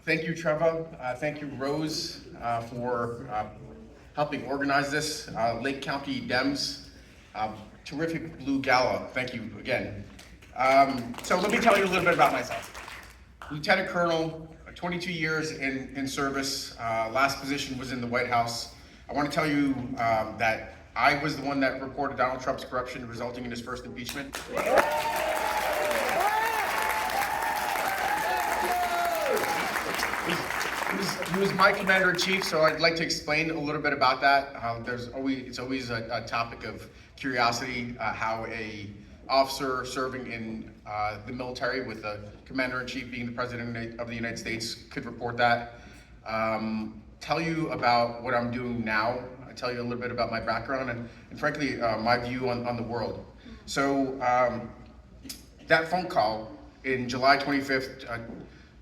Thank you, Trevor. Thank you, Rose, for helping organize this. Lake County Dems, terrific blue gala. Thank you again. So let me tell you a little bit about myself. Lieutenant Colonel, 22 years in service. Last position was in the White House. I want to tell you that I was the one that reported Donald Trump's corruption resulting in his first impeachment. He was my commander-in-chief, so I'd like to explain a little bit about that. It's always a topic of curiosity how a officer serving in the military with the commander-in-chief being the president of the United States could report that. Tell you about what I'm doing now. I tell you a little bit about my background and frankly, my view on the world. So that phone call in July 25th,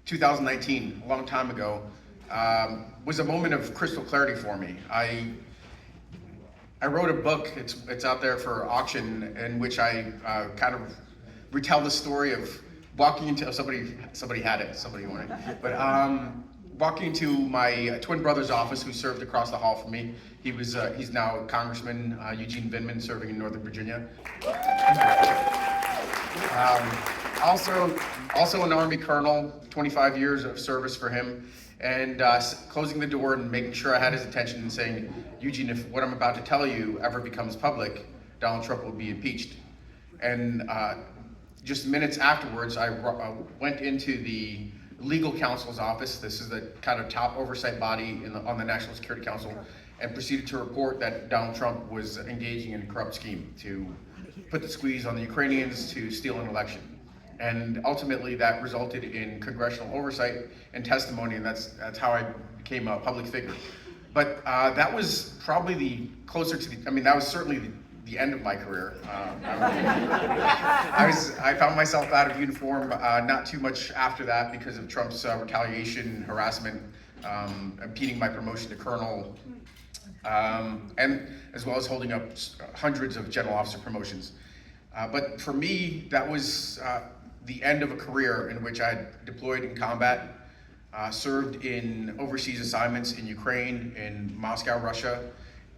2019, a long time ago, was a moment of crystal clarity for me. I wrote a book, it's out there for auction, in which I kind of retell the story of walking into, somebody had it, somebody wanted it, but walking into my twin brother's office who served across the hall from me. He's now Congressman Eugene Vindman, serving in Northern Virginia. Also an Army colonel, 25 years of service for him, and closing the door and making sure I had his attention and saying, Eugene, if what I'm about to tell you ever becomes public, Donald Trump will be impeached. And just minutes afterwards, I went into the legal counsel's office. This is the kind of top oversight body on the National Security Council, and proceeded to report that Donald Trump was engaging in a corrupt scheme to put the squeeze on the Ukrainians to steal an election. And ultimately that resulted in congressional oversight and testimony, and that's how I became a public figure. But that was probably that was certainly the end of my career. I found myself out of uniform not too much after that because of Trump's retaliation, harassment, impeding my promotion to colonel, and as well as holding up hundreds of general officer promotions. But for me, that was the end of a career in which I had deployed in combat, served in overseas assignments in Ukraine, in Moscow, Russia.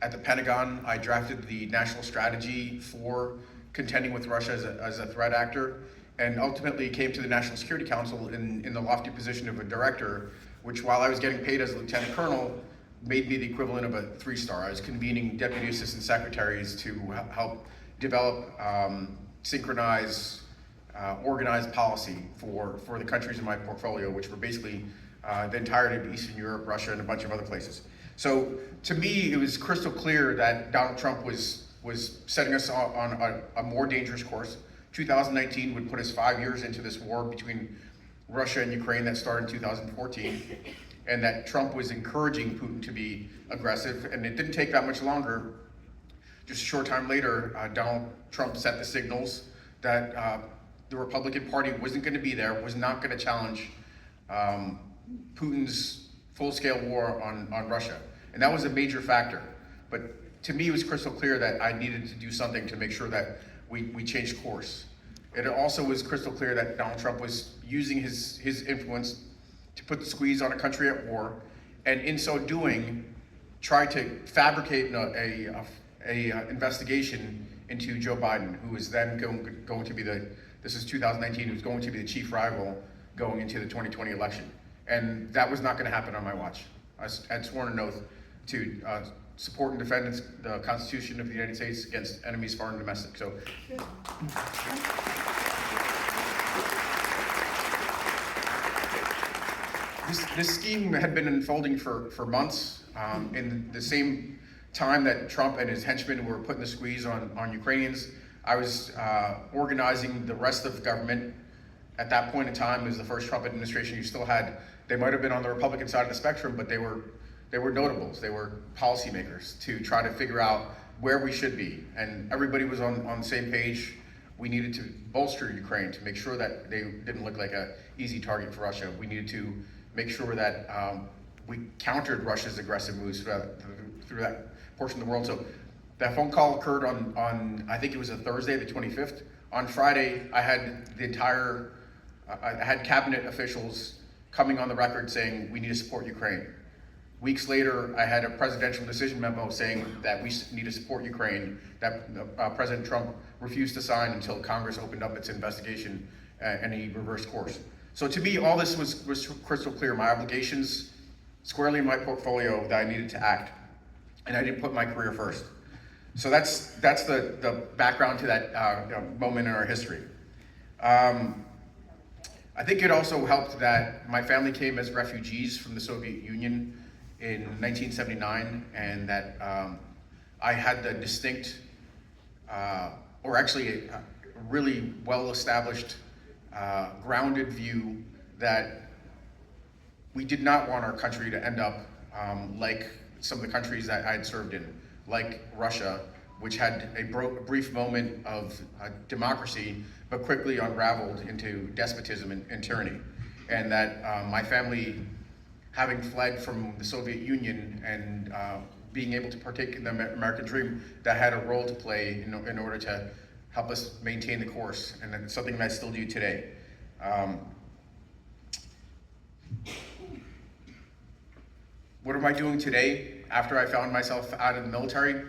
At the Pentagon, I drafted the national strategy for contending with Russia as a threat actor, and ultimately came to the National Security Council in the lofty position of a director, which, while I was getting paid as a lieutenant colonel, made me the equivalent of a 3-star. I was convening deputy assistant secretaries to help develop, synchronize, organized policy for the countries in my portfolio, which were basically the entirety of Eastern Europe, Russia, and a bunch of other places. So to me, it was crystal clear that Donald Trump was setting us on a more dangerous course. 2019 would put us 5 years into this war between Russia and Ukraine that started in 2014, and that Trump was encouraging Putin to be aggressive, and it didn't take that much longer. Just a short time later, Donald Trump set the signals that the Republican Party wasn't going to be there, was not going to challenge Putin's full-scale war on Russia. And that was a major factor. But to me, it was crystal clear that I needed to do something to make sure that we changed course. It also was crystal clear that Donald Trump was using his influence to put the squeeze on a country at war, and in so doing, try to fabricate a investigation into Joe Biden, who is then going to be this is 2019, who's going to be the chief rival going into the 2020 election. And that was not going to happen on my watch. I had sworn an oath to support and defend the Constitution of the United States against enemies, foreign and domestic. So. This scheme had been unfolding for months. In the same time that Trump and his henchmen were putting the squeeze on Ukrainians, I was organizing the rest of the government. At that point in time, it was the first Trump administration. You still had, they might have been on the Republican side of the spectrum, but they were notables. They were policymakers to try to figure out where we should be. And everybody was on the same page. We needed to bolster Ukraine to make sure that they didn't look like an easy target for Russia. We needed to make sure that we countered Russia's aggressive moves through that portion of the world. So that phone call occurred on I think it was a Thursday, the 25th. On Friday, I had I had cabinet officials coming on the record saying we need to support Ukraine. Weeks later, I had a presidential decision memo saying that we need to support Ukraine, that President Trump refused to sign until Congress opened up its investigation and he reversed course. So to me, all this was crystal clear. My obligations squarely in my portfolio that I needed to act, and I didn't put my career first. So that's the background to that moment in our history. I think it also helped that my family came as refugees from the Soviet Union in 1979, and that I had the distinct, or actually a really well-established, grounded view that we did not want our country to end up like some of the countries that I had served in, like Russia, which had a brief moment of democracy, but quickly unraveled into despotism and tyranny. And that my family, having fled from the Soviet Union and being able to partake in the American dream, that had a role to play in order to help us maintain the course, and it's something that I still do today. What am I doing today after I found myself out of the military?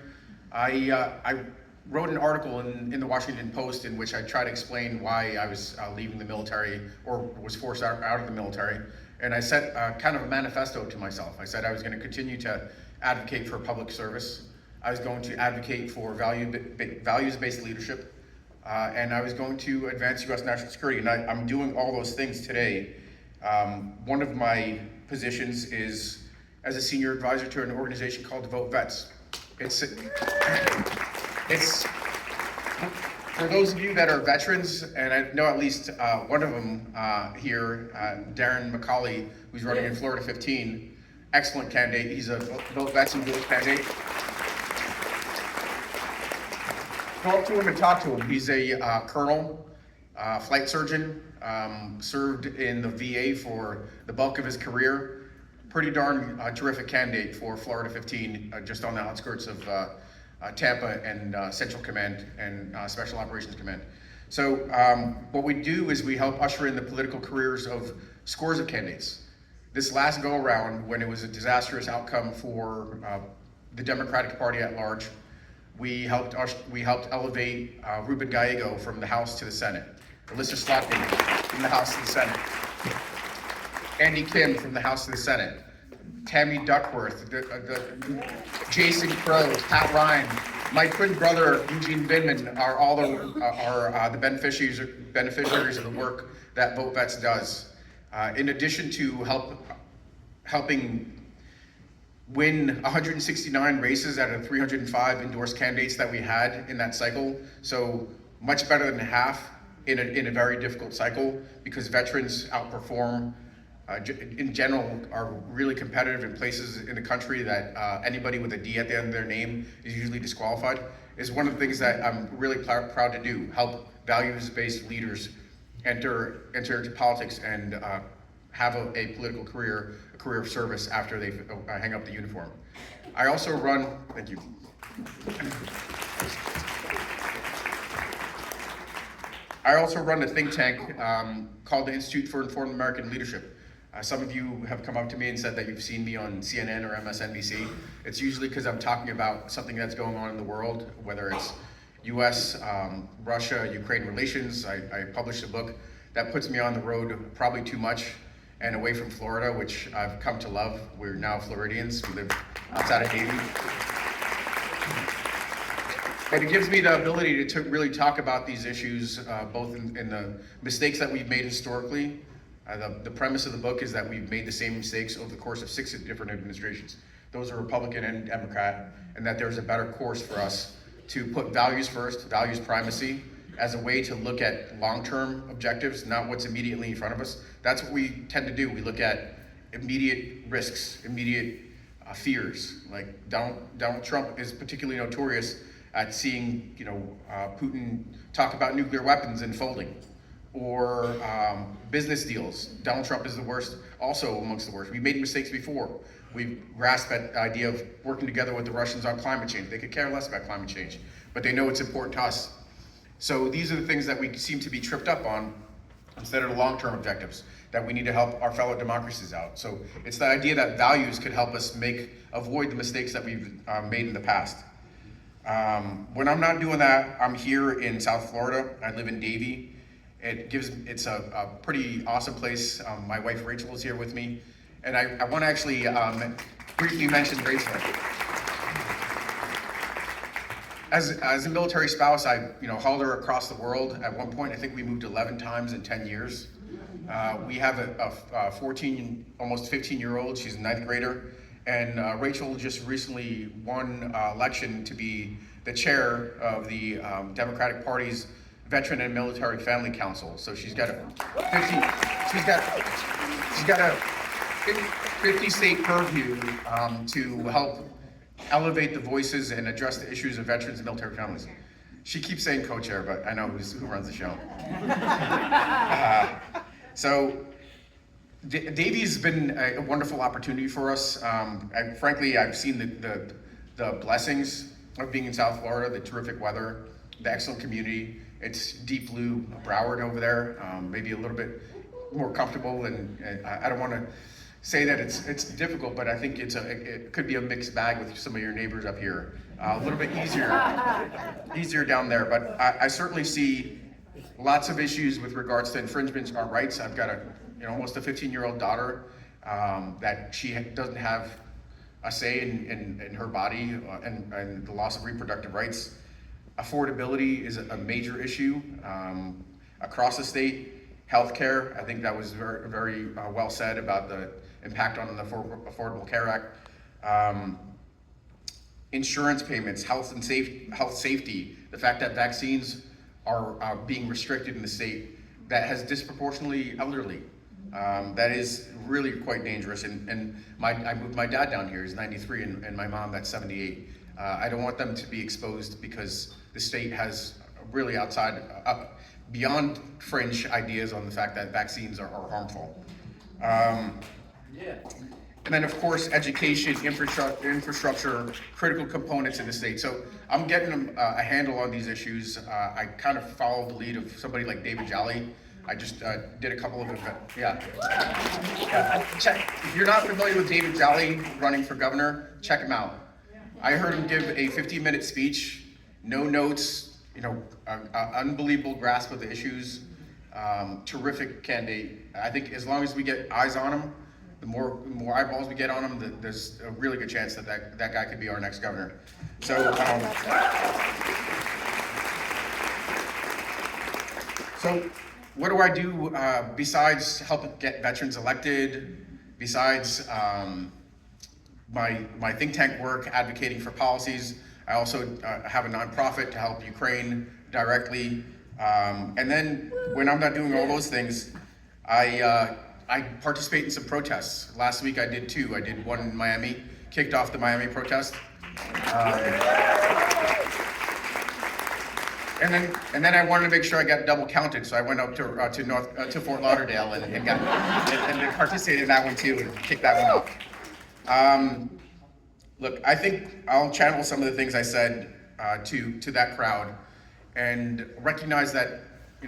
I wrote an article in the Washington Post in which I tried to explain why I was leaving the military, or was forced out of the military. And I set kind of a manifesto to myself. I said I was going to continue to advocate for public service. I was going to advocate for values-based leadership. And I was going to advance U.S. national security. And I'm doing all those things today. One of my positions is as a senior advisor to an organization called Vote Vets. It's for those of you that are veterans, and I know at least one of them here, Darren McCauley, who's running in Florida 15, excellent candidate. He's a Vote Vets and Vote candidate. Go up to him and talk to him. He's a colonel, flight surgeon, served in the VA for the bulk of his career. Pretty darn terrific candidate for Florida 15, just on the outskirts of Tampa and Central Command and Special Operations Command. So what we do is we help usher in the political careers of scores of candidates. This last go around, when it was a disastrous outcome for the Democratic Party at large, we helped elevate Ruben Gallego from the House to the Senate, Alyssa Slotkin from the House to the Senate, Andy Kim from the House to the Senate, Tammy Duckworth, Jason Crow, Pat Ryan, my twin brother Eugene Vindman are all the beneficiaries of the work that Vote Vets does. In addition to helping win 169 races out of 305 endorsed candidates that we had in that cycle, so much better than half in a very difficult cycle, because veterans outperform in general are really competitive in places in the country that anybody with a D at the end of their name is usually disqualified, is one of the things that I'm really proud to do, help values-based leaders enter into politics and have a political career, a career of service after they hang up the uniform. I also run, thank you. I also run a think tank called the Institute for Informed American Leadership. Some of you have come up to me and said that you've seen me on CNN or MSNBC. It's usually because I'm talking about something that's going on in the world, whether it's US, Russia, Ukraine relations. I published a book that puts me on the road probably too much and away from Florida, which I've come to love. We're now Floridians. We live outside of Haiti. And it gives me the ability to really talk about these issues, both in the mistakes that we've made historically. The premise of the book is that we've made the same mistakes over the course of 6 different administrations. Those are Republican and Democrat, and that there's a better course for us to put values first, values primacy, as a way to look at long-term objectives, not what's immediately in front of us. That's what we tend to do. We look at immediate risks, immediate fears. Like Donald Trump is particularly notorious at seeing, Putin talk about nuclear weapons and folding. Or business deals. Donald Trump is the worst, also amongst the worst. We made mistakes before. We've grasped that idea of working together with the Russians on climate change. They could care less about climate change, but they know it's important to us. So these are the things that we seem to be tripped up on instead of the long-term objectives. that we need to help our fellow democracies out. So it's the idea that values could help us avoid the mistakes that we've made in the past. When I'm not doing that, I'm here in South Florida. I live in Davie. It's a pretty awesome place. My wife Rachel is here with me, and I want to actually briefly mention Rachel. As a military spouse, I hauled her across the world. At one point, I think we moved 11 times in 10 years. We have a 14, almost 15-year-old. She's a ninth grader. And Rachel just recently won election to be the chair of the Democratic Party's Veteran and Military Family Council. So she's got a 50-state purview to help elevate the voices and address the issues of veterans and military families. She keeps saying co-chair, but I know who runs the show. So Davie's been a wonderful opportunity for us. Frankly, I've seen the blessings of being in South Florida, the terrific weather, the excellent community. It's deep blue Broward over there, maybe a little bit more comfortable, and I don't want to say that it's difficult, but I think it could be a mixed bag with some of your neighbors up here. A little bit easier down there, but I certainly see lots of issues with regards to infringements of our rights. I've got almost a 15-year-old daughter that she doesn't have a say in her body and the loss of reproductive rights. Affordability is a major issue across the state. Healthcare, I think that was very, very well said about the impact on the Affordable Care Act. Insurance payments, health safety, the fact that vaccines are being restricted in the state that has disproportionately elderly. That is really quite dangerous. And I moved my dad down here, he's 93, and my mom, that's 78. I don't want them to be exposed because the state has really beyond fringe ideas on the fact that vaccines are harmful. And then of course, education, infrastructure, critical components in the state. So I'm getting a handle on these issues. I kind of follow the lead of somebody like David Jolly. I just did a couple of events. Check. If you're not familiar with David Jolly running for governor, check him out. I heard him give a 15-minute speech, no notes, unbelievable grasp of the issues, terrific candidate. I think as long as we get eyes on him, the more eyeballs we get on him, there's a really good chance that guy could be our next governor. So, what do I do besides helping get veterans elected, besides my think tank work advocating for policies? I also have a nonprofit to help Ukraine directly. And then when I'm not doing all those things, I participate in some protests. Last week I did two. I did one in Miami, kicked off the Miami protest. And then I wanted to make sure I got double counted, so I went up to Fort Lauderdale and participated in that one too and kicked that one off. Look, I think I'll channel some of the things I said to that crowd, and recognize that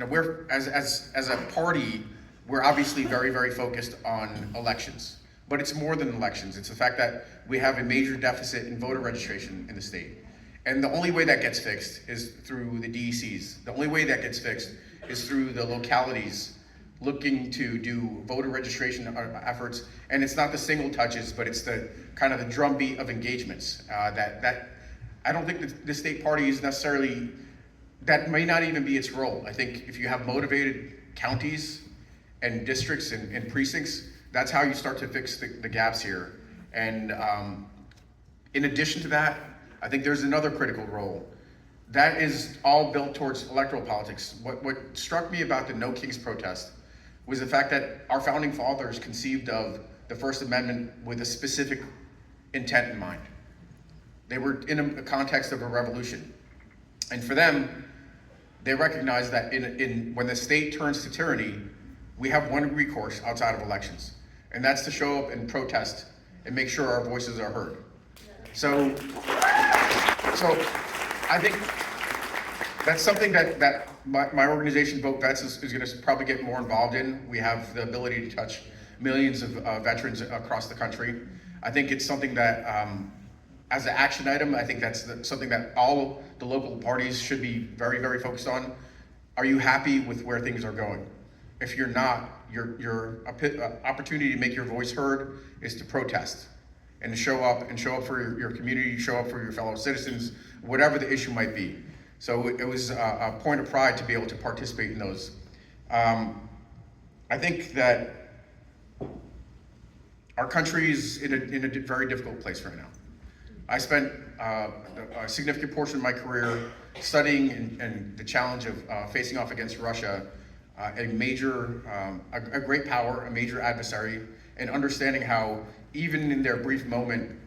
we're as a party, we're obviously very, very focused on elections, but it's more than elections. It's the fact that we have a major deficit in voter registration in the state, and the only way that gets fixed is through the DECs. The only way that gets fixed is through the localities looking to do voter registration efforts, and it's not the single touches, but it's the kind of the drumbeat of engagements that I don't think the state party is necessarily, that may not even be its role. I think if you have motivated counties and districts and precincts, that's how you start to fix the gaps here. And in addition to that, I think there's another critical role. That is all built towards electoral politics. What struck me about the No Kings protest was the fact that our founding fathers conceived of the First Amendment with a specific intent in mind. They were in a context of a revolution. And for them, they recognized that when the state turns to tyranny, we have one recourse outside of elections, and that's to show up and protest and make sure our voices are heard. So I think That's something that my organization, Vote Vets, is going to probably get more involved in. We have the ability to touch millions of veterans across the country. I think it's something that, as an action item, I think that's something that all the local parties should be very, very focused on. Are you happy with where things are going? If you're not, your opportunity to make your voice heard is to protest and to show up for your community, show up for your fellow citizens, whatever the issue might be. So it was a point of pride to be able to participate in those. I think that our country is in a very difficult place right now. I spent a significant portion of my career studying and the challenge of facing off against Russia, a great power, a major adversary, and understanding how even in their brief moment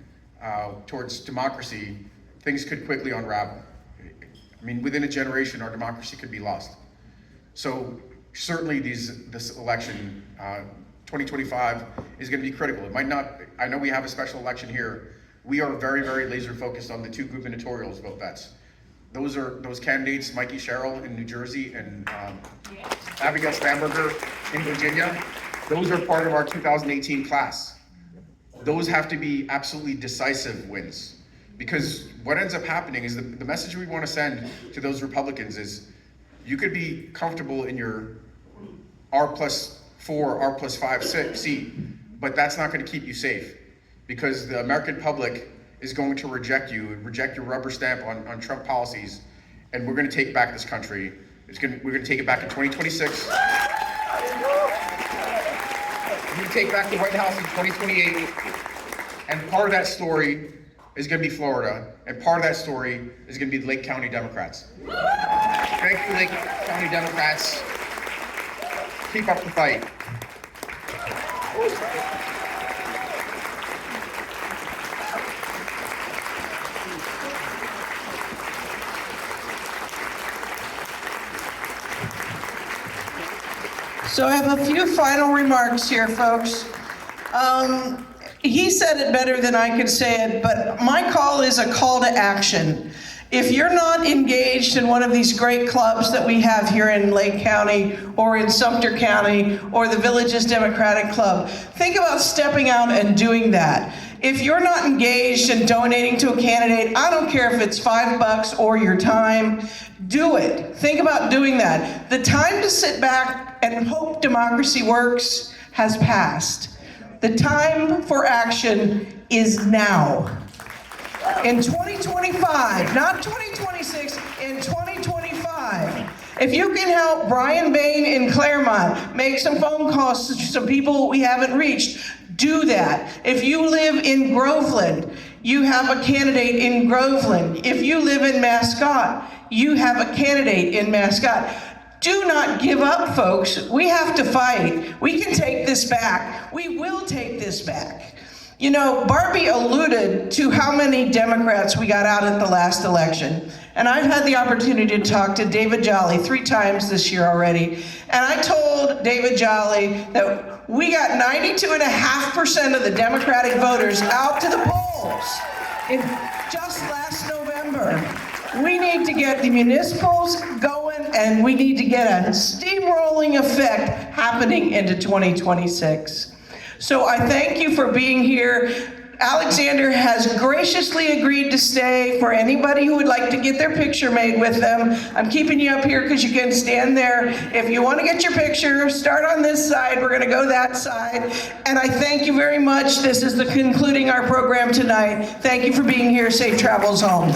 towards democracy, things could quickly unravel. I mean, within a generation, our democracy could be lost. So certainly this election, 2025, is going to be critical. It might not, I know we have a special election here. We are very, very laser focused on the 2 gubernatorials, Vote Vets. Those candidates, Mikey Sherrill in New Jersey and Abigail Spanberger in Virginia, those are part of our 2018 class. Those have to be absolutely decisive wins. Because what ends up happening is the message we want to send to those Republicans is you could be comfortable in your R+4, R+5 seat, but that's not going to keep you safe because the American public is going to reject you, reject your rubber stamp on Trump policies, and we're going to take back this country. We're going to take it back in 2026. We're going to take back the White House in 2028, and part of that story is going to be Florida, and part of that story is going to be the Lake County Democrats. Thank you, Lake County Democrats. Keep up the fight. So I have a few final remarks here, folks. He said it better than I could say it, but my call is a call to action. If you're not engaged in one of these great clubs that we have here in Lake County or in Sumter County or the Villages Democratic Club, think about stepping out and doing that. If you're not engaged in donating to a candidate, I don't care if it's $5 or your time, do it. Think about doing that. The time to sit back and hope democracy works has passed. The time for action is now. In 2025, not 2026, in 2025. If you can help Brian Bain in Claremont make some phone calls to some people we haven't reached, do that. If you live in Groveland, you have a candidate in Groveland. If you live in Mascot, you have a candidate in Mascot. Do not give up, folks. We have to fight. We can take this back. We will take this back. You know, Barbie alluded to how many Democrats we got out at the last election. And I've had the opportunity to talk to David Jolly 3 times this year already. And I told David Jolly that we got 92.5% of the Democratic voters out to the polls in just last November. We need to get the municipals going, and we need to get a steamrolling effect happening into 2026. So I thank you for being here. Alexander has graciously agreed to stay for anybody who would like to get their picture made with them. I'm keeping you up here because you can stand there. If you want to get your picture, start on this side. We're going to go that side. And I thank you very much. This is concluding our program tonight. Thank you for being here. Safe travels home.